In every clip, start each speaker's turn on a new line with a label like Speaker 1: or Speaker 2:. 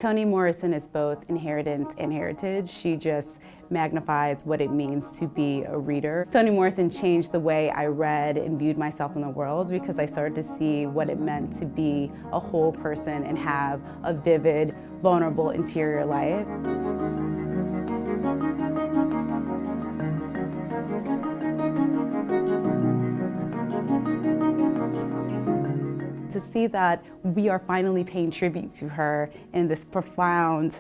Speaker 1: Toni Morrison is both inheritance and heritage. She just magnifies what it means to be a reader. Toni Morrison changed the way I read and viewed myself in the world because I started to see what it meant to be a whole person and have a vivid, vulnerable interior life. To see that we are finally paying tribute to her in this profound,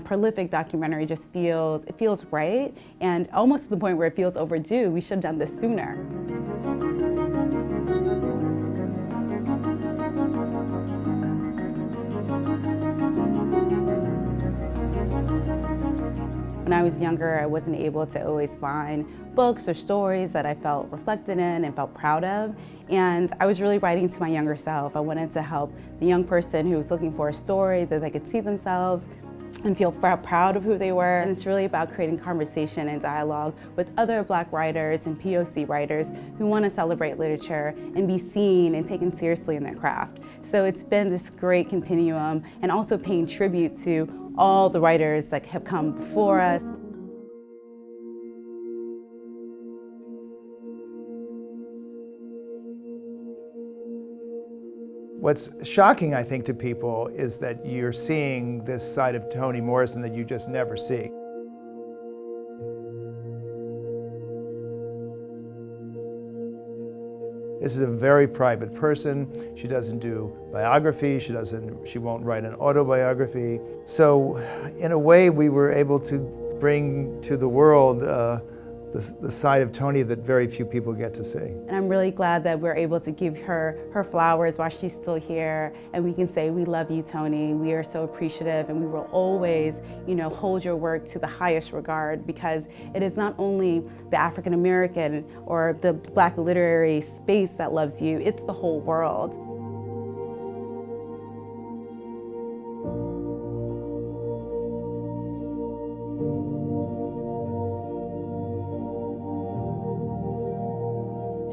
Speaker 1: prolific documentary just feels right, and almost to the point where it feels overdue. We should have done this sooner. When I was younger, I wasn't able to always find books or stories that I felt reflected in and felt proud of. And I was really writing to my younger self. I wanted to help the young person who was looking for a story that they could see themselves and feel proud of who they were. And it's really about creating conversation and dialogue with other Black writers and POC writers who want to celebrate literature and be seen and taken seriously in their craft. So it's been this great continuum, and also paying tribute to all the writers that have come before us.
Speaker 2: What's shocking, I think, to people is that you're seeing this side of Toni Morrison that you just never see. This is a very private person. She doesn't do biography. She won't write an autobiography. So, in a way, we were able to bring to the world the side of Toni that very few people get to see.
Speaker 1: And I'm really glad that we're able to give her her flowers while she's still here, and we can say, we love you, Toni. We are so appreciative, and we will always, hold your work to the highest regard, because it is not only the African American or the Black literary space that loves you, it's the whole world.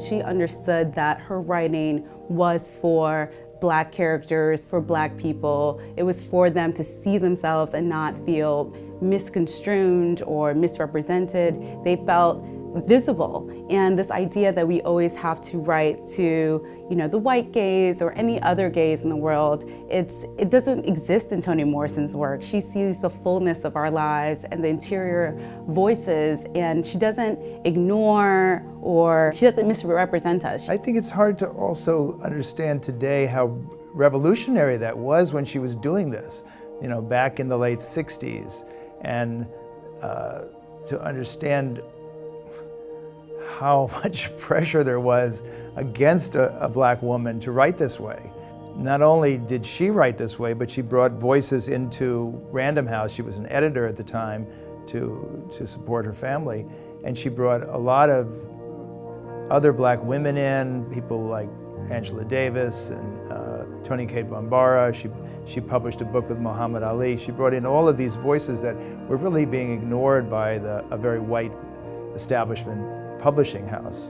Speaker 1: She understood that her writing was for Black characters, for Black people. It was for them to see themselves and not feel misconstrued or misrepresented. They felt visible. And this idea that we always have to write to, the white gaze or any other gaze in the world, it doesn't exist in Toni Morrison's work. She sees the fullness of our lives and the interior voices, and she doesn't ignore or she doesn't misrepresent us.
Speaker 2: I think it's hard to also understand today how revolutionary that was when she was doing this, back in the late 60s, and to understand how much pressure there was against a Black woman to write this way. Not only did she write this way, but she brought voices into Random House. She was an editor at the time to support her family, and she brought a lot of other Black women in, people like Angela Davis and Toni Cade Bambara. She published a book with Muhammad Ali. She brought in all of these voices that were really being ignored by a very white establishment publishing house.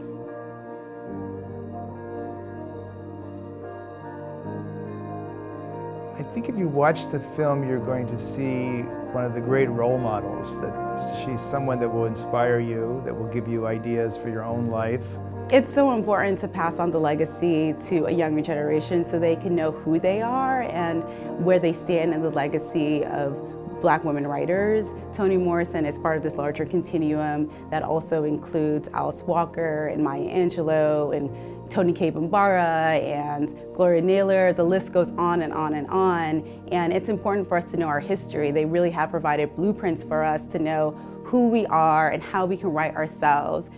Speaker 2: I think if you watch the film, you're going to see one of the great role models, that she's someone that will inspire you, that will give you ideas for your own life.
Speaker 1: It's so important to pass on the legacy to a younger generation so they can know who they are and where they stand in the legacy of Black women writers. Toni Morrison is part of this larger continuum that also includes Alice Walker and Maya Angelou and Toni Cade Bambara and Gloria Naylor. The list goes on and on and on. And it's important for us to know our history. They really have provided blueprints for us to know who we are and how we can write ourselves.